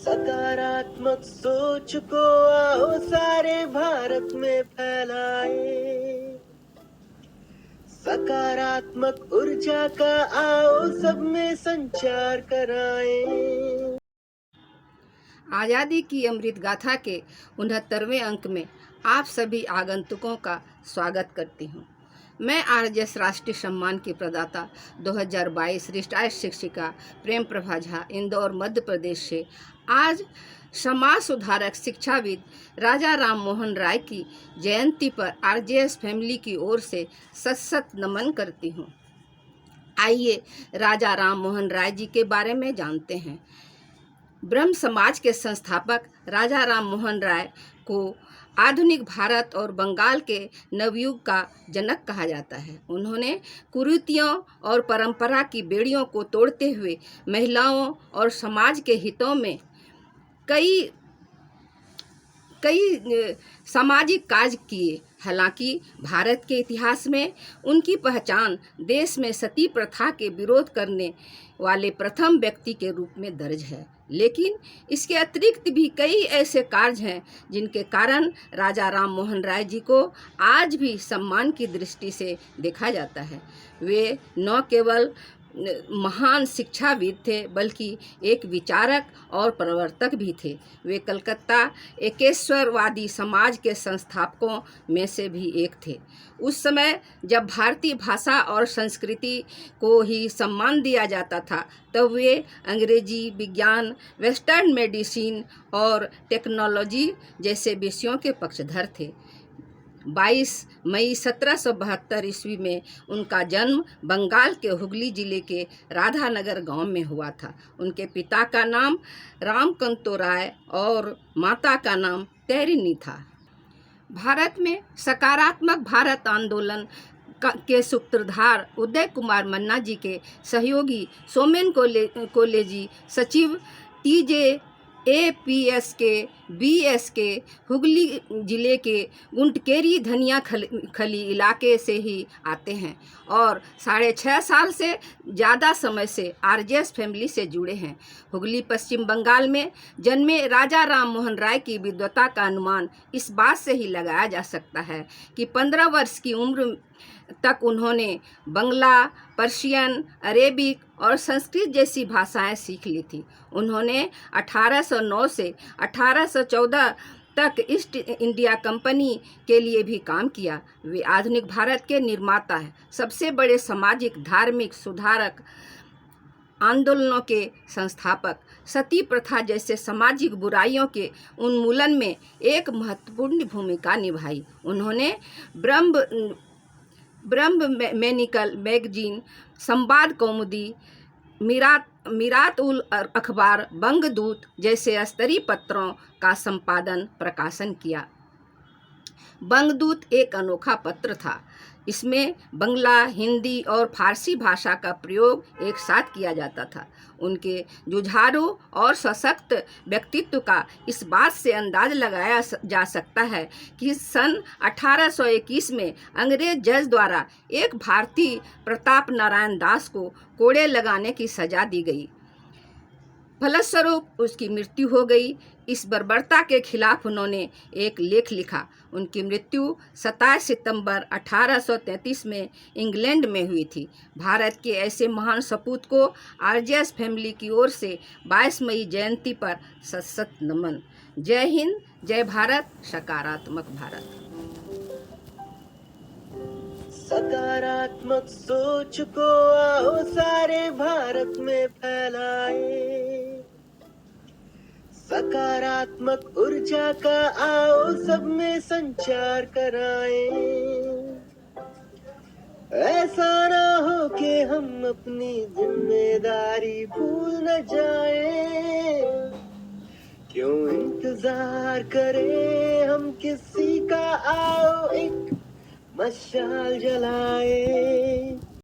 सकारात्मक सोच को आओ सारे भारत में फैलाए। सकारात्मक ऊर्जा का आओ सब में संचार कराएं। आज़ादी की अमृत गाथा के 69वें अंक में आप सभी आगंतुकों का स्वागत करती हूँ। मैं आरजेएस राष्ट्रीय सम्मान की प्रदाता 2022 रिटायर्ड शिक्षिका प्रेम प्रभा झा इंदौर मध्य प्रदेश से आज समाज सुधारक शिक्षाविद राजा राम मोहन राय की जयंती पर आरजेएस फैमिली की ओर से सत नमन करती हूँ। आइए राजा राम मोहन राय जी के बारे में जानते हैं। ब्रह्म समाज के संस्थापक राजा राम मोहन राय को आधुनिक भारत और बंगाल के नवयुग का जनक कहा जाता है। उन्होंने कुरीतियों और परंपरा की बेड़ियों को तोड़ते हुए महिलाओं और समाज के हितों में कई सामाजिक कार्य किए। हालांकि भारत के इतिहास में उनकी पहचान देश में सती प्रथा के विरोध करने वाले प्रथम व्यक्ति के रूप में दर्ज है, लेकिन इसके अतिरिक्त भी कई ऐसे कार्य हैं जिनके कारण राजा राम मोहन राय जी को आज भी सम्मान की दृष्टि से देखा जाता है। वे न केवल महान शिक्षाविद थे बल्कि एक विचारक और प्रवर्तक भी थे। वे कलकत्ता एकेश्वरवादी समाज के संस्थापकों में से भी एक थे। उस समय जब भारतीय भाषा और संस्कृति को ही सम्मान दिया जाता था, तब वे अंग्रेजी, विज्ञान, वेस्टर्न मेडिसिन और टेक्नोलॉजी जैसे विषयों के पक्षधर थे। 22 मई 1772 ईस्वी में उनका जन्म बंगाल के हुगली जिले के राधानगर गांव में हुआ था। उनके पिता का नाम रामकांतो राय और माता का नाम तारिणी था। भारत में सकारात्मक भारत आंदोलन के सूत्रधार उदय कुमार मन्ना जी के सहयोगी सोमेन कॉलेजी सचिव TJAPS के BS के हुगली जिले के गुंटकेरी धनिया खली इलाके से ही आते हैं और 6.5 साल से ज़्यादा समय से आरजेएस फैमिली से जुड़े हैं। हुगली पश्चिम बंगाल में जन्मे राजा राम मोहन राय की विद्वता का अनुमान इस बात से ही लगाया जा सकता है कि 15 वर्ष की उम्र तक उन्होंने बंगला, पर्शियन, अरेबिक और संस्कृत जैसी भाषाएं सीख ली थी। उन्होंने 1809 से 1814 तक ईस्ट इंडिया कंपनी के लिए भी काम किया। वे आधुनिक भारत के निर्माता हैं। सबसे बड़े सामाजिक, धार्मिक सुधारक आंदोलनों के संस्थापक, सती प्रथा जैसे सामाजिक बुराइयों के उन्मूलन में एक महत्वपूर्ण भूमिका निभाई। उन्होंने ब्रह्म मेनिकल मैगजीन, संवाद कौमुदी, मीरात उल अखबार, बंगदूत जैसे स्तरीय पत्रों का संपादन प्रकाशन किया। बंगदूत एक अनोखा पत्र था। इसमें बंगला, हिंदी और फारसी भाषा का प्रयोग एक साथ किया जाता था। उनके जुझारू और सशक्त व्यक्तित्व का इस बात से अंदाज लगाया जा सकता है कि सन 1821 में अंग्रेज जज द्वारा एक भारतीय प्रताप नारायण दास को कोड़े लगाने की सजा दी गई। फलस्वरूप उसकी मृत्यु हो गई। इस बर्बरता के खिलाफ उन्होंने एक लेख लिखा। उनकी मृत्यु 27 सितंबर 1833 में इंग्लैंड में हुई थी। भारत के ऐसे महान सपूत को आरजेएस फैमिली की ओर से 22 मई जयंती पर सत नमन। जय हिंद, जय भारत, सकारात्मक भारत। सकारात्मक सोच को आओ सारे भारत में फैलाए। सकारात्मक ऊर्जा का आओ सब में संचार कराएं। ऐसा ना हो कि हम अपनी जिम्मेदारी भूल न जाएं। क्यों इंतजार करें हम किसी का, आओ एक मशाल जलाए।